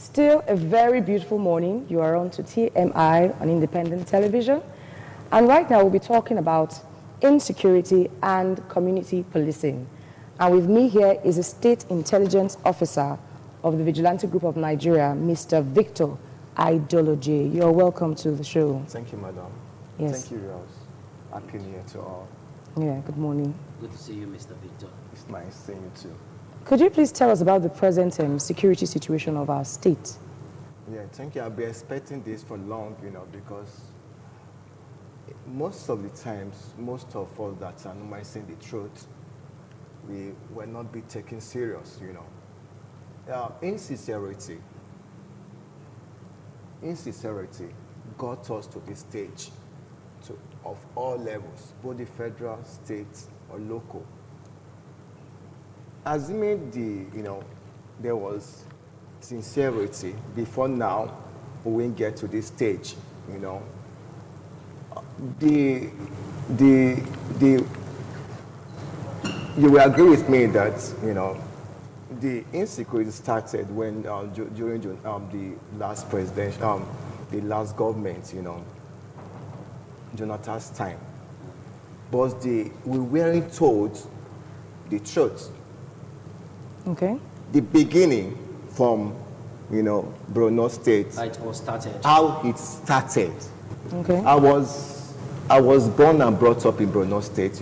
Still a very beautiful morning. You are on to TMI on independent television. And right now we'll be talking about insecurity and community policing. And with me here is a State Intelligence Officer of the Vigilante Group of Nigeria, Mr. Victor Idoloje. You're welcome to the show. Thank you, madam. Yes. Thank you, Rose. Happy New Year to all. Yeah, good morning. Good to see you, Mr. Victor. It's nice seeing you too. Could you please tell us about the present security situation of our state? Yeah, thank you. I've been expecting this for long, because most of the times, most of us that are normally saying the truth, we will not be taken serious, Insincerity got us to this stage of all levels, both the federal, state, or local. Assuming there was sincerity before now, we won't get to this stage, you will agree with me that, the insecurity started when, during the last president, the last government, Jonathan's time. But we weren't told the truth. Okay. The beginning from, Borno State. How it all started. How it started. Okay. I was born and brought up in Borno State,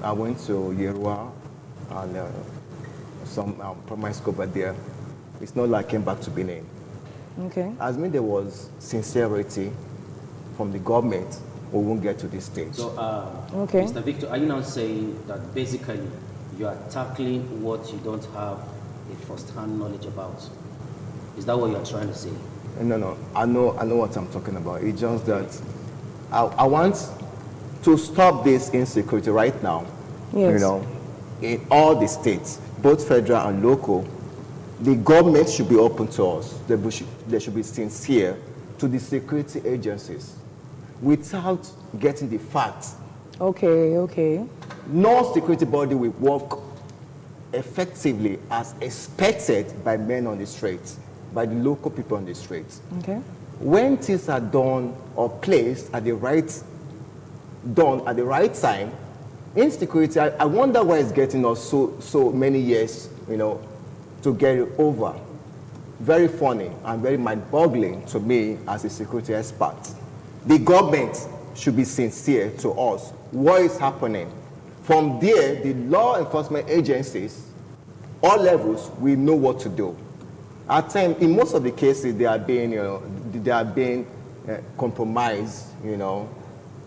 I went to Yerua and some primary school over there. It's not like I came back to Benin. Okay. As there was sincerity from the government, we won't get to this stage. So, okay. Mr. Victor, are you now saying that basically you are tackling what you don't have a first-hand knowledge about? Is that what you are trying to say? No. I know what I'm talking about. It's just that I want to stop this insecurity right now. Yes. In all the states, both federal and local, the government should be open to us. They should be sincere to the security agencies without getting the facts. Okay. No security body will work effectively as expected by men on the streets, by the local people on the streets. Okay. When things are done or placed at the right time, insecurity, I wonder why it's getting us so many years, to get it over. Very funny and very mind-boggling to me as a security expert. The government should be sincere to us. What is happening? From there, the law enforcement agencies, all levels, we know what to do. At times, in most of the cases, they are being compromised,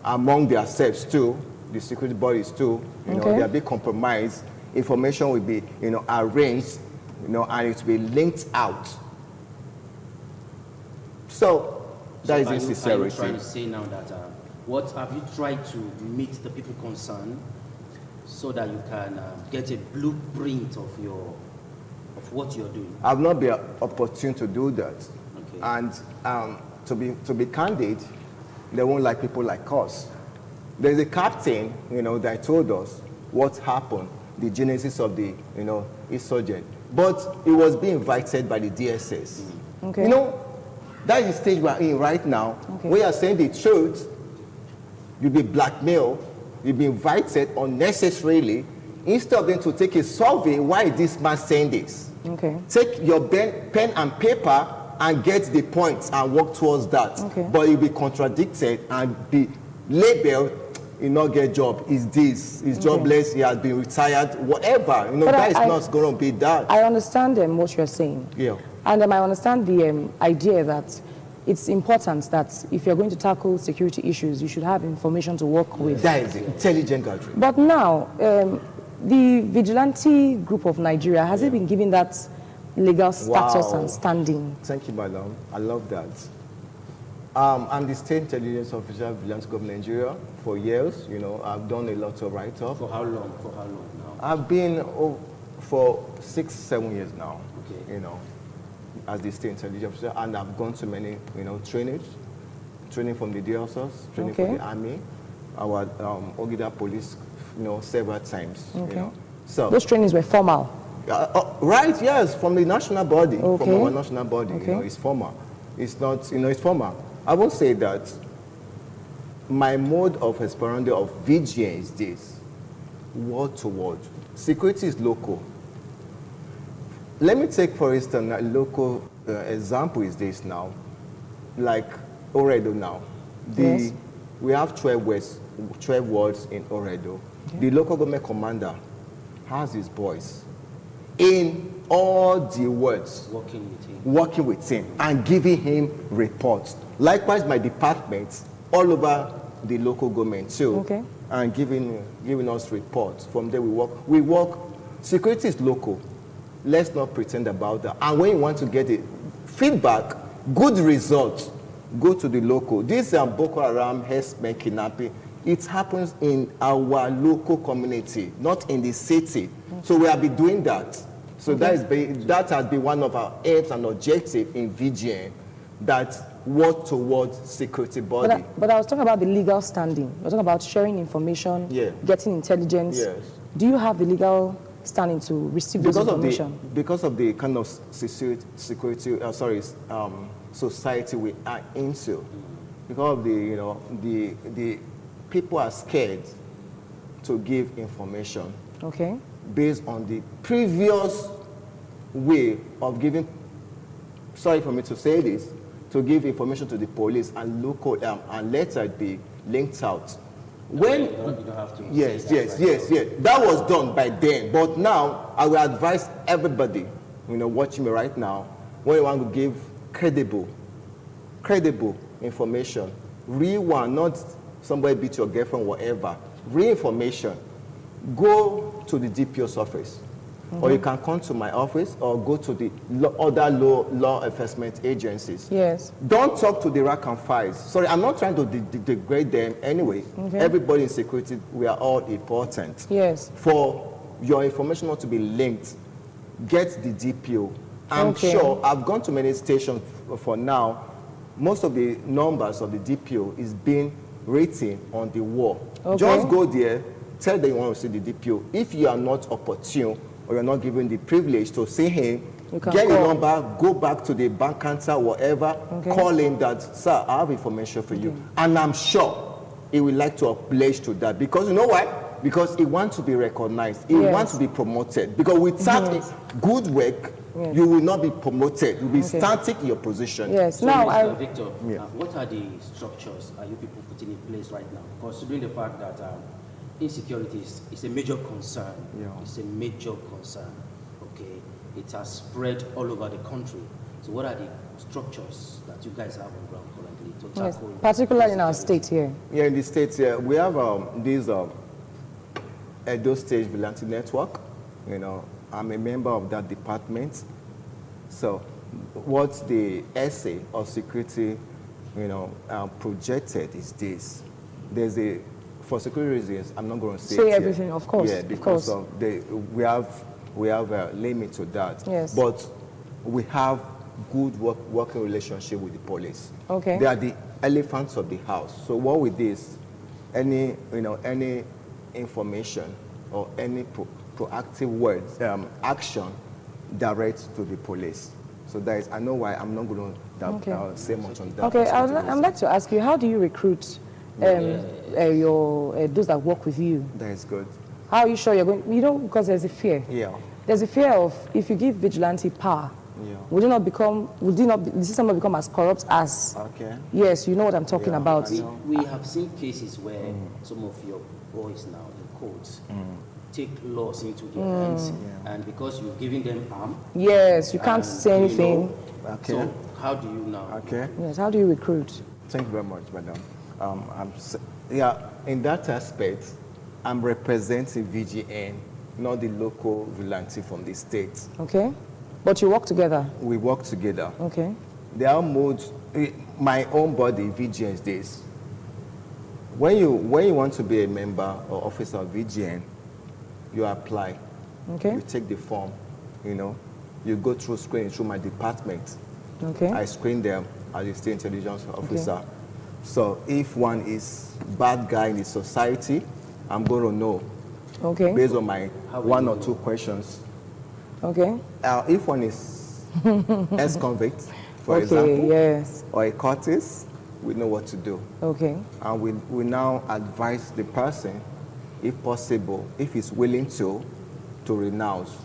among themselves too, the security bodies too. Okay. They are being compromised. Information will be, arranged, and it will be linked out. So that is insincerity. Are you trying to say now that what have you tried to meet the people concerned so that you can get a blueprint of what you're doing? I've not been opportune to do that. Okay. And to be candid, they won't like people like us. There's a captain, that told us what happened, the genesis of the, insurgent. But he was being invited by the DSS. Okay. That is the stage we're in right now. Okay. We are saying the truth. You'll be blackmailed. You'll be invited unnecessarily. Instead of them to take a survey, why is this man saying this? Okay. Take your pen and paper and get the points and work towards that. Okay. But you'll be contradicted and be labeled, not get job. Is this? He's jobless. He has been retired. Whatever. That is not going to be that. I understand what you're saying. Yeah. And I understand the idea that it's important that if you're going to tackle security issues, you should have information to work with. That is intelligent gathering. But now, the Vigilante Group of Nigeria, has it been given that legal status and standing? Thank you, madam. I love that. I'm the State Intelligence Officer of Vigilante Group of Nigeria for years. I've done a lot of write-up. For how long? Now? I've been for 6-7 years now. Okay. As the State Intelligence Officer, and I've gone to many, training from the DSS, training from the Army, our Ogida Police, several times. Okay. So those trainings were formal. Right, yes, from the national body, Okay. from our national body. Okay. You know, it's former. It's not, you know, it's former. I won't say that my mode of esperando of VGN is this, word to word. Security is local. Let me take, for instance, a local example is this now, like Oredo now. Yes. We have 12 wards in Oredo. Okay. The local government commander has his boys in all the wards, working with him and giving him reports. Likewise, my department all over the local government too, Okay. and giving us reports. From there we work. Security is local. Let's not pretend about that. And when you want to get it, feedback, good results, go to the local. This Boko Haram, herdsmen, kidnapping, it happens in our local community, not in the city. So we have been doing that. So that has been one of our aims and objectives in VGN, that word towards security body. But I was talking about the legal standing. We're talking about sharing information, Yeah. getting intelligence. Yes. Do you have the legal standing to receive this information? Because of the kind of society we are into, because of the people are scared to give information. Okay. Based on the previous way of giving, sorry for me to say this, to give information to the police and local and let it be linked out. When you don't have to yes, say that yes. That was done by then. But now I will advise everybody, watching me right now, when you want to give credible information, real one, not somebody beat your girlfriend, whatever. Real information. Go to the DPO's office, or you can come to my office, or go to the other law enforcement agencies. Yes. Don't talk to the rack and files. Sorry, I'm not trying to degrade them anyway. Okay. Everybody in security, we are all important. Yes. For your information not to be linked, get the DPO. I'm sure I've gone to many stations for now. Most of the numbers of the DPO is being written on the wall. Okay. Just go there, tell them you want to see the DPO. If you are not opportune or you're not given the privilege to see him, get your number, go back to the bank counter, whatever, call him that, sir, I have information for you. And I'm sure he would like to oblige to that. Because you know why? Because he wants to be recognized. He wants to be promoted. Because without good work, you will not be promoted. You'll be static in your position. Yes. So, now, Mr. Victor, what are the structures are you people putting in place right now? Considering the fact that insecurity is a major concern. Yeah. It's a major concern. Okay, it has spread all over the country. So, what are the structures that you guys have on ground currently to tackle? Particularly in our state here. Yeah, in the states here, we have this Edo State Vigilante Network. I'm a member of that department. So, what the essay of security, projected is this. There's for security reasons, I'm not going to say everything, here. of course. Yeah, because we have a limit to that. Yes. But we have good working relationship with the police. Okay. They are the elephants of the house. So what with this, any information or any proactive words, action direct to the police. So that is, I know why I'm not going to say much on that. Okay, I'd like to ask you, how do you recruit those that work with you? That is good. How are you sure you're going, because there's a fear. Yeah. There's a fear of, if you give vigilante power, would the system not become as corrupt as? Okay. Yes, you know what I'm talking about. We have seen cases where some of your boys now, in courts, take laws into their hands, and because you're giving them arm. Yes, you can't say anything. Okay. So how do you now? Okay. Yes, how do you recruit? Thank you very much, madam. In that aspect, I'm representing VGN, not the local vigilante from the state. Okay. But you work together? We work together. Okay. There are modes, my own body, VGN is this. When you want to be a member or officer of VGN, you apply. Okay. You take the form, you go through screening through my department. Okay. I screen them as a state intelligence officer. Okay. So if one is bad guy in the society, I'm going to know. Okay. Based on my one or two questions. Okay. If one is ex-convict, for Okay, example, yes. or a courtist, we know what to do. Okay. And we now advise the person, if possible, if he's willing to renounce.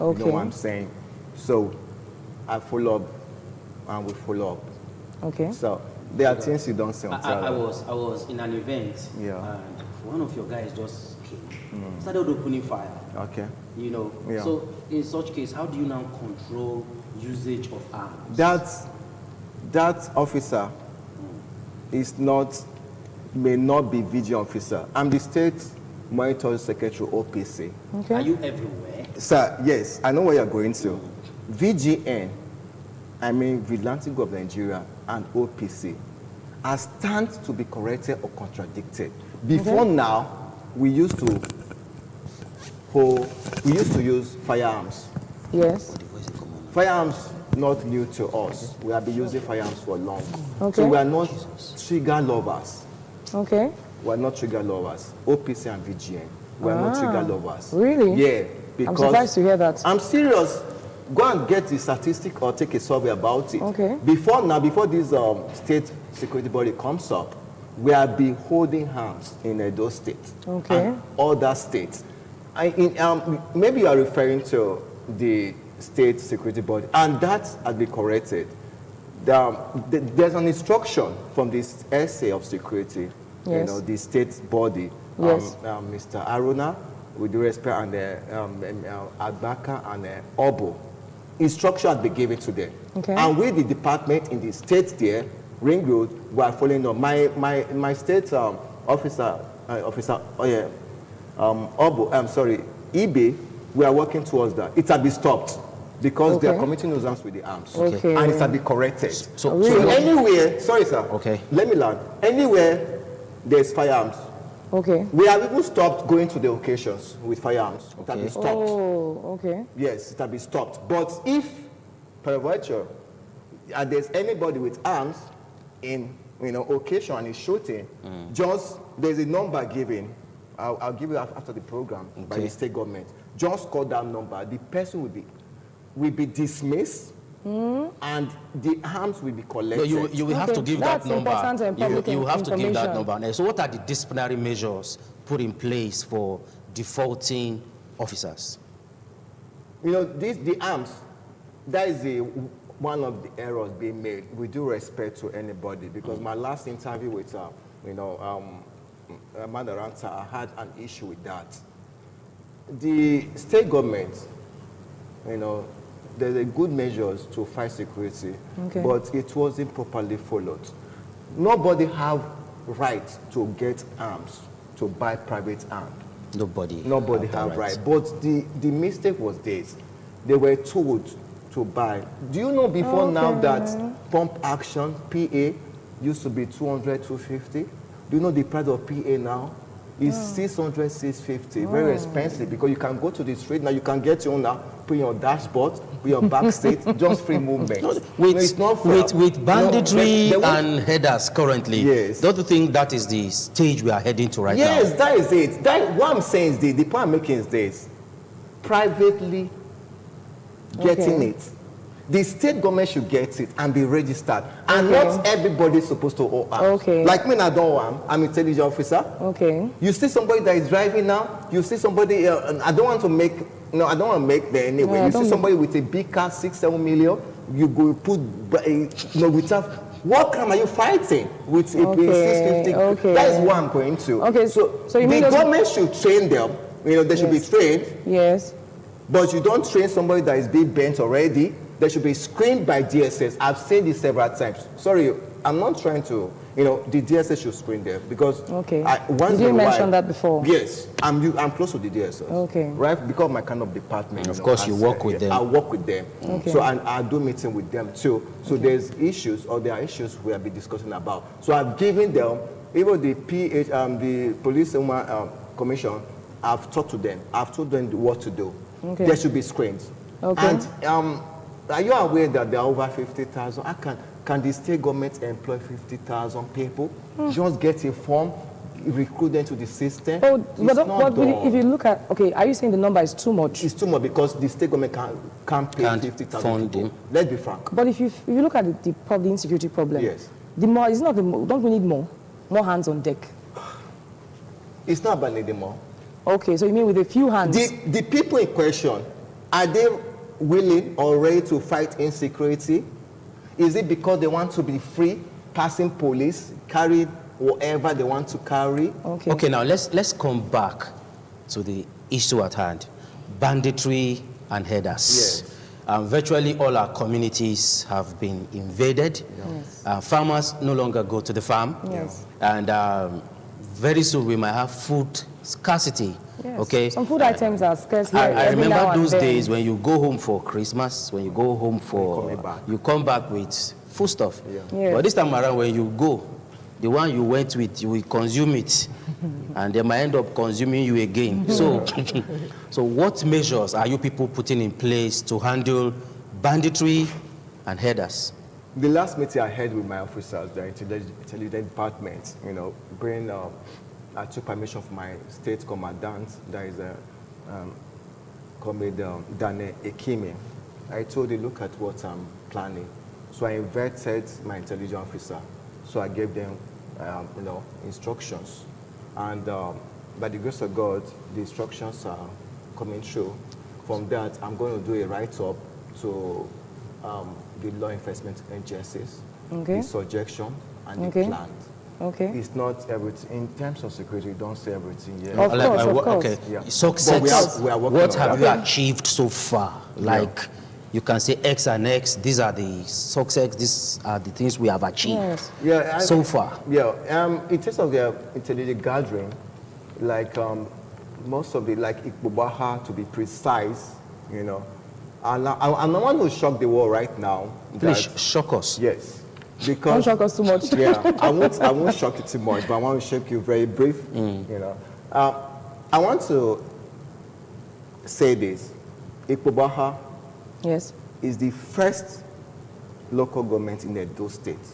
Okay. You know what I'm saying? So I follow up and we follow up. Okay. So there are things you don't say on I was in an event, Yeah. and one of your guys just came, started opening fire. Okay. You know, Yeah. so in such case, how do you now control usage of arms? That officer may not be VG officer. I'm the state monitoring secretary, OPC. Okay. Are you everywhere? Sir, yes, I know where you're going to. VGN, I mean Vigilante Group of Nigeria, and OPC are stand to be corrected or contradicted. Before now, we used to use firearms. Yes. Firearms not new to us. We have been using firearms for long. Okay. So we are not trigger lovers. Okay. We are not trigger lovers. OPC and VGN. We are not trigger lovers. Really? Yeah. Because I'm surprised to hear that. I'm serious. Go and get the statistic or take a survey about it. Okay. Before this state security body comes up, we have been holding hands in Edo State Okay. and other states. Maybe you are referring to the state security body, and that has been corrected. There's an instruction from this essay of security, Yes. the state body, Yes. Mr. Aruna, with due respect, and Agbaka and Obo. Instruction has been given to them. Okay. And with the department in the state there, Ring Road, we are following up. My state officer, eBay, we are working towards that. It has been stopped because they are committing nuisance with the arms. Okay. And it has been corrected. So Anywhere, sorry sir. Okay. Let me learn. Anywhere there's firearms, Okay. we have even stopped going to the occasions with firearms. It has been stopped. Oh, okay. Yes, it has been stopped. But if, per virtue, there's anybody with arms in occasion and is shooting, just there's a number given. I'll give you after the program by the state government. Just call that number. The person will be dismissed, and the arms will be collected. No, you will have to give that That's number. important and public You have to give that information. number. And so what are the disciplinary measures put in place for defaulting officers? The arms, that is one of the errors being made. We do respect to anybody, because my last interview with Madaranta, I had an issue with that. The state government, there's a good measures to fight security, but it wasn't properly followed. Nobody have right to get arms, to buy private arms. Nobody have right. But the mistake was this. They were told to buy. Do you know before now that pump action, PA, used to be 200, 250? Do you know the price of PA now? It's 600, 650. Very expensive, because you can go to the street now, you can get your own now, put your dashboard, put your back seat, just free movement. It's not fair. With banditry and headers currently, Yes. don't you think that is the stage we are heading to right now? Yes, that is it. What I'm saying is the point I'm making is this. Privately getting it. The state government should get it and be registered. And not everybody is supposed to own arms. Okay. Like me, I don't want. I'm an intelligence officer. Okay. You see somebody that is driving now, you see somebody, I don't want to make there anyway. No, you see somebody with a big car, 6-7 million, you go put, without, what crime are you fighting with a 650? Okay. That is what I'm going to. Okay, so you mean the government should train them. They should be trained. Yes. But you don't train somebody that is being bent already. They should be screened by DSS. I've said this several times. Sorry, I'm not trying to, the DSS should screen them, because Did you mention that before? Yes, I'm close to the DSS. Okay. Right, because of my kind of department. And of course, you work with them. I work with them. Okay. So I do meeting with them too. So there's issues, or there are issues we have been discussing about. So I've given them, even the the police commission, I've talked to them. I've told them what to do. Okay. There should be screens. Okay. And are you aware that there are over 50,000? Can the state government employ 50,000 people? Just get a form, recruit them to the system. But, It's not done. if you look at, okay, are you saying the number is too much? It's too much because the state government can't pay Can't 50,000 fund people. them. Let's be frank. But if you look at the insecurity problem, Yes. the more, it's not the more, don't we need more hands on deck? It's not about needing more. Okay, so you mean with a few hands? The people in question, are they willing or ready to fight insecurity? Is it because they want to be free, passing police, carry whatever they want to carry? Okay, now let's come back to the issue at hand. Banditry and headers. Yes. Virtually all our communities have been invaded. Yes. Farmers no longer go to the farm. Yes. And very soon we might have food scarcity. Yes. Okay. Some food items are scarce here. I every now remember and those then. days when you go home for Christmas, when you go home you come back with food stuff. Yeah. Yes. But this time around, when you go, the one you went with, you will consume it, and they might end up consuming you again. So, so what measures are you people putting in place to handle banditry and headers? The last meeting I had with my officers, the intelligence department, I took permission from my state commandant, that is Commander Dane Ekime. I told him, look at what I'm planning. So I invited my intelligence officer. So I gave them, instructions. And by the grace of God, the instructions are coming through. From that, I'm going to do a write-up to the law enforcement agencies, Okay. the suggestion and Okay. the plan. Okay. It's not everything. In terms of security, you don't say everything yet. Of course. Okay. Yeah. Success. But we are working What on have that. you achieved so far? Like, you can say X and X. These are the success. These are the things we have achieved Yes. so far. Yeah. In terms of the intelligence gathering, like most of it, like Ikbubaha, to be precise, and I'm the one who shocked the world right now. Please shock us. Yes. Don't Because shock us too much. yeah, I won't shock you too much, but I want to shock you very brief. I want to say this: Ikbubaha Yes. is the first local government in Edo State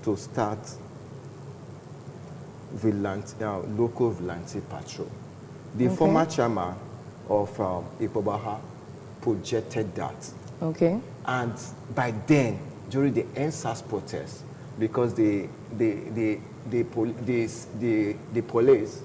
to start local vigilante patrol. The former chairman of Ikbubaha projected that. Okay. And by then, during the NSAS protest, because the police,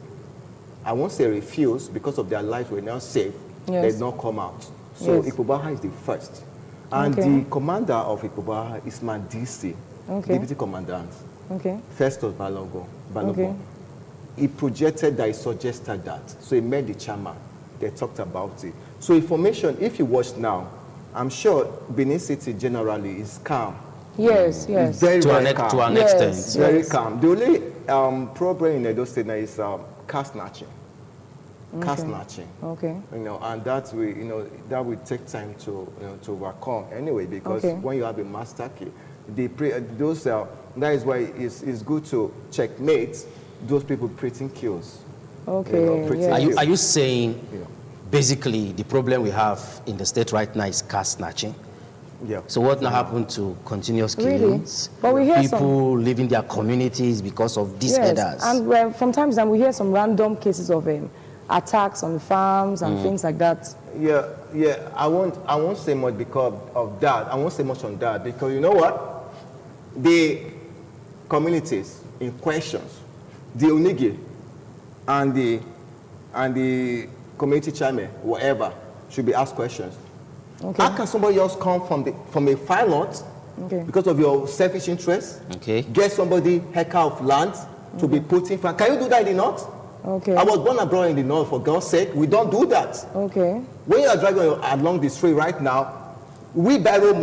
I won't say refused, because of their lives were not safe, Yes. they did not come out. So Yes. Ikbubaha is the first. And Okay. the commander of Ikbubaha is my DC, Okay. deputy commandant, Okay. Festus Balogun. Okay. He projected that, he suggested that. So he met the chairman. They talked about it. So information, if you watch now, I'm sure Benin City generally is calm. Yes. It's Yes. very, To very an calm. Yes. extent. Very calm. The only problem in Edo State now is car snatching. Car snatching. Okay. And that will take time to overcome anyway, because Okay. when you have a master key, that is why it's good to checkmate those people creating kills. Okay. pretty Yes. Are you saying Yeah. basically the problem we have in the state right now is car snatching? Yeah. So what now happened to continuous Really? killings? But we hear people leaving their communities because of these Yes. headers. And from time to time we hear some random cases of attacks on farms and things like that. Yeah. I won't say much because of that. I won't say much on that because you know what? The communities in questions, the Onigi and the community chairman, whatever, should be asked questions. Okay. How can somebody else come from a far north Okay. because of your selfish interest? Okay. Get somebody hectare of land to be put in front. Can you do that in the north? Okay. I was born and brought in the north, for God's sake. We don't do that. Okay. When you are driving along the street right now, we barrow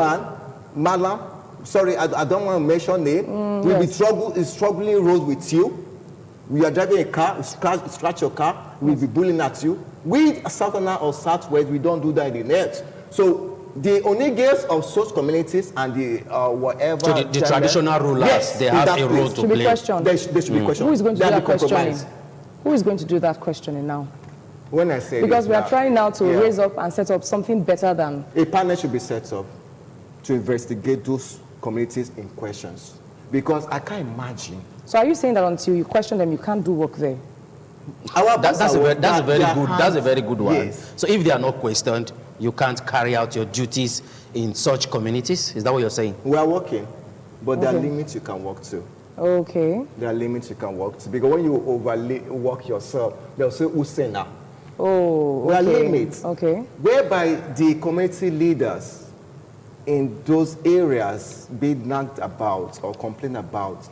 Malam, sorry, I don't want to mention name, will be struggling roads with you. We are driving a car, scratch your car, we'll be bullying at you. We, Southerner or Southwest, we don't do that in the net. So the Onigers of such communities and the whatever. So the traditional rulers, yes, they in have that a role place. to Should be play. questioned. They should be questioned. Who is going to They do have that been questioning? compromised. Who is going to do that questioning now? When I say Because this we are now, trying now to yeah. raise up and set up something better than. A panel should be set up to investigate those communities in questions. because I can't imagine. So are you saying that until you question them, you can't do work there? That's a very good one. Yes. So if they are not questioned, you can't carry out your duties in such communities? Is that what you're saying? We are working, but there are limits you can work to. Okay. There are limits you can work to. Because when you overwork yourself, they'll say, Usena. Oh, There are okay. limits. Okay. Whereby the community leaders in those areas be nagged about or complain about,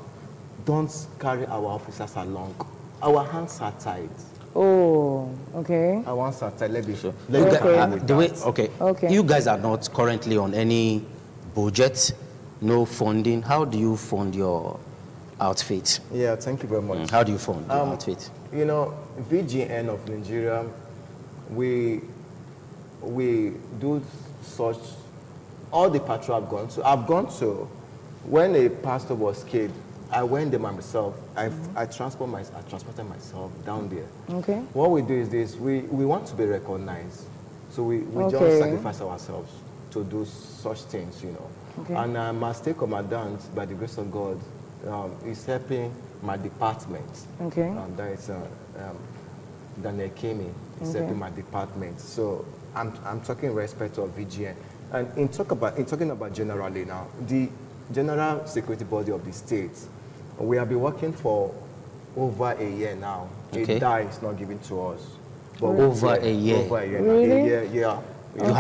don't carry our officers along. Our hands are tied. Oh, okay. Our hands are tied. Let me show. Okay. You guys are not currently on any budget, no funding. How do you fund your outfit? Yeah, thank you very much. How do you fund your outfit? You know, VGN of Nigeria, we do such, all the patrol I've gone to, when a pastor was killed, I went there myself. I transported myself down there. Okay. What we do is this, we want to be recognized. So we just Okay. sacrifice ourselves to do such things, you know. Okay. And my state commandant, by the grace of God, is helping my department. Okay. That is Daniel Kemi is helping my department. So I'm talking in respect of VGN. And in talking about generally now, the general security body of the state, we have been working for over a year now. Okay. A die is not given to us. But Over a year? Over a year. Really? A year, yeah. You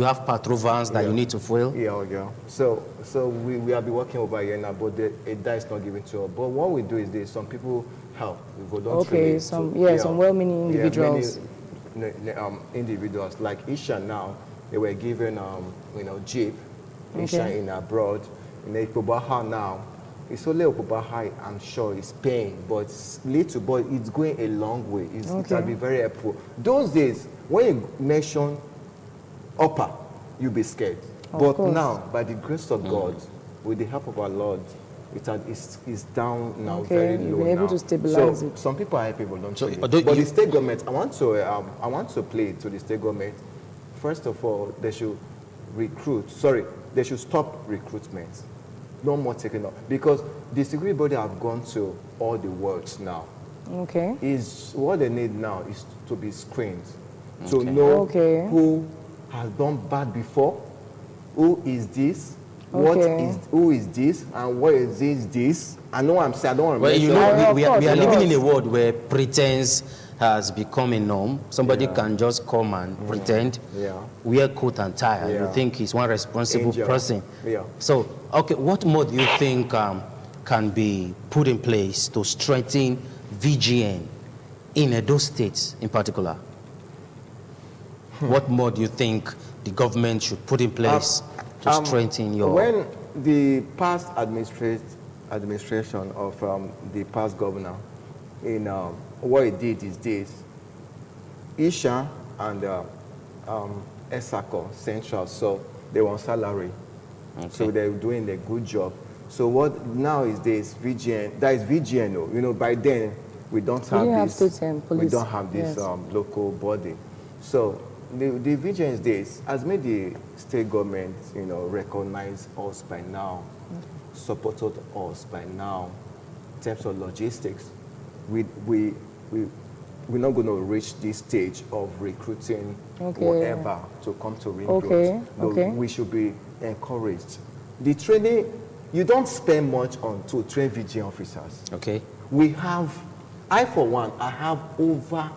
have patrol vans that you need to fuel? Yeah. So we have been working over a year now, but a die is not given to us. But what we do is this: some people help. We voluntarily. Okay, some well-meaning individuals. Many individuals like Isha now, they were given Jeep. Isha in abroad, in Ikobaha now. It's only Ikobaha, I'm sure, is paying, but little, but it's going a long way. It will be very helpful. Those days, when you mention upper, you'll be scared. But now, by the grace of God, with the help of our Lord, it's down now, very low. You've been able to stabilize so it. some people are helping voluntarily. So, but the state government, I want to play to the state government. First of all, they should they should stop recruitment. No more taking up. Because the security body have gone to all the worlds now. Okay. What they need now is to be screened. To know who has done bad before, who is this, who is this, and what is this. I know I'm saying, I don't want to Well, you mention. know, we are living in a world where pretense has become a norm. Somebody can just come and pretend, wear coat and tie, and you think he's one responsible person. Yeah. So, okay, what more do you think can be put in place to strengthen VGN in Edo State in particular? What more do you think the government should put in place to strengthen your... When the past administration of the past governor, in what he did is this: Isha and Esako Central, so they were on salary. So they're doing a good job. So what now is this VGN, that is VGN, you know, by then we don't have this, we don't have this local body. So the VGN is this, has made the state government, you know, recognize us by now, supported us by now in terms of logistics. We're not going to reach this stage of recruiting whatever to come to Ring Road. No, we should be encouraged. The training, you don't spend much on to train VGN officers. Okay. We have, I for one, I have over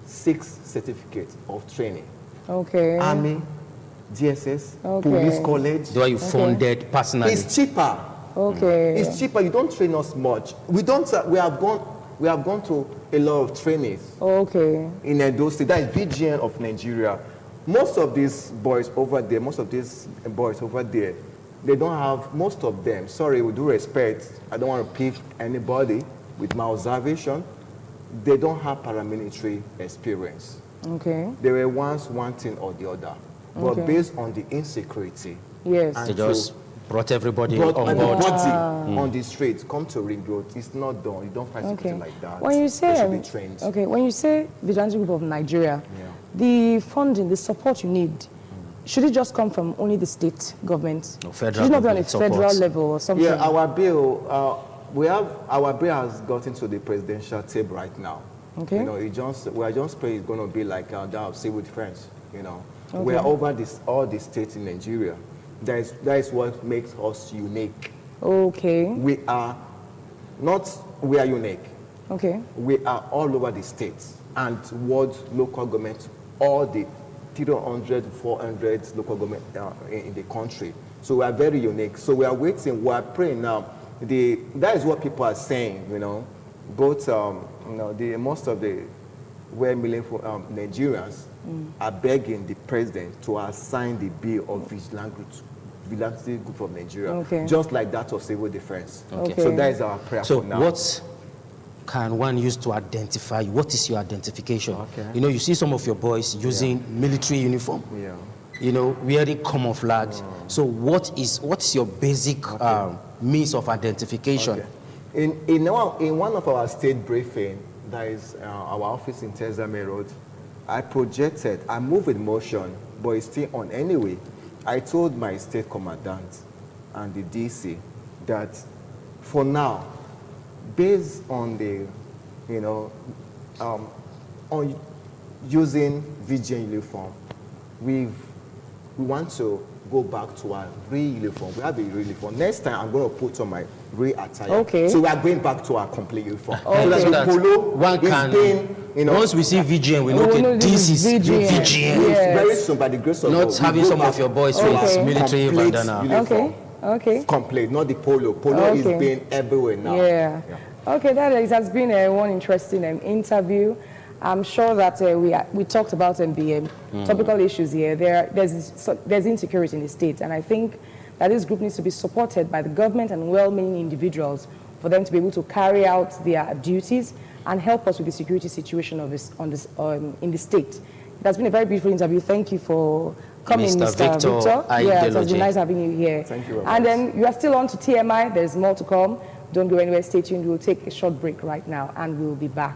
6 certificates of training. Okay. Army, DSS, police college. Do you funded personally? It's cheaper. Okay. It's cheaper. You don't train us much. We have gone to a lot of trainings. Okay. In Edo State, that is VGN of Nigeria. Most of these boys over there, they don't have, most of them, sorry, with due respect, I don't want to pick anybody with my observation, they don't have paramilitary experience. Okay. They were once one thing or the other. But based on the insecurity, yes, they just brought everybody on board. On the streets, come to Ring Road. It's not done. You don't find security like that. When you say, they should be trained. when you say Vigilante Group of Nigeria, the funding, the support you need, should it just come from only the state government? No, federal should it not be on a government federal supports. level or something? Yeah, our bill, our bill has gotten to the presidential table right now. Okay. You know, we are just praying it's going to be like that of civil defense. You know, Okay. we are over all the states in Nigeria. That is what makes us unique. Okay. We are unique. Okay. We are all over the states and world local government, all the 300, 400 local government in the country. So we are very unique. So we are waiting, we are praying now. That is what people are saying, you know. Both, most of the well-meaning Nigerians are begging the president to assign the bill of vigilante group of Nigeria, Okay. just like that of civil defense. Okay. So that is our prayer So for now. what can one use to identify you? What is your identification? Okay. You know, you see some of your boys using military uniform, Yeah. you know, wearing camouflage flags. So what's your basic means of identification? Okay. In one of our state briefing, that is our office in Tezame Road, I moved with motion, but it's still on anyway. I told my state commandant and the DC that for now, based on the, on using VGN uniform, we want to go back to our real uniform. We have a real uniform. Next time, I'm going to put on my real attire. Okay. So we are going back to our complete uniform. Okay. So that So that the polo one is can, being, once we see VGN, we know, Oh, okay, no, this is VGN. VGN. Yes. Very soon, by the grace of God, Not we having go some back of your boys to with our military complete bandana. uniform. Okay. Complete, not the polo. Polo is Okay. being everywhere now. Yeah. Okay, that has been one interesting interview. I'm sure that we talked about the topical issues here. There's insecurity in the state, and I think that this group needs to be supported by the government and well-meaning individuals for them to be able to carry out their duties and help us with the security situation of in the state. It has been a very beautiful interview. Thank you for coming, Mr. Victor. Yeah, it has been nice having you here. Thank you very And much. then you are still on to TMI. There's more to come. Don't go anywhere. Stay tuned. We'll take a short break right now, and we'll be back.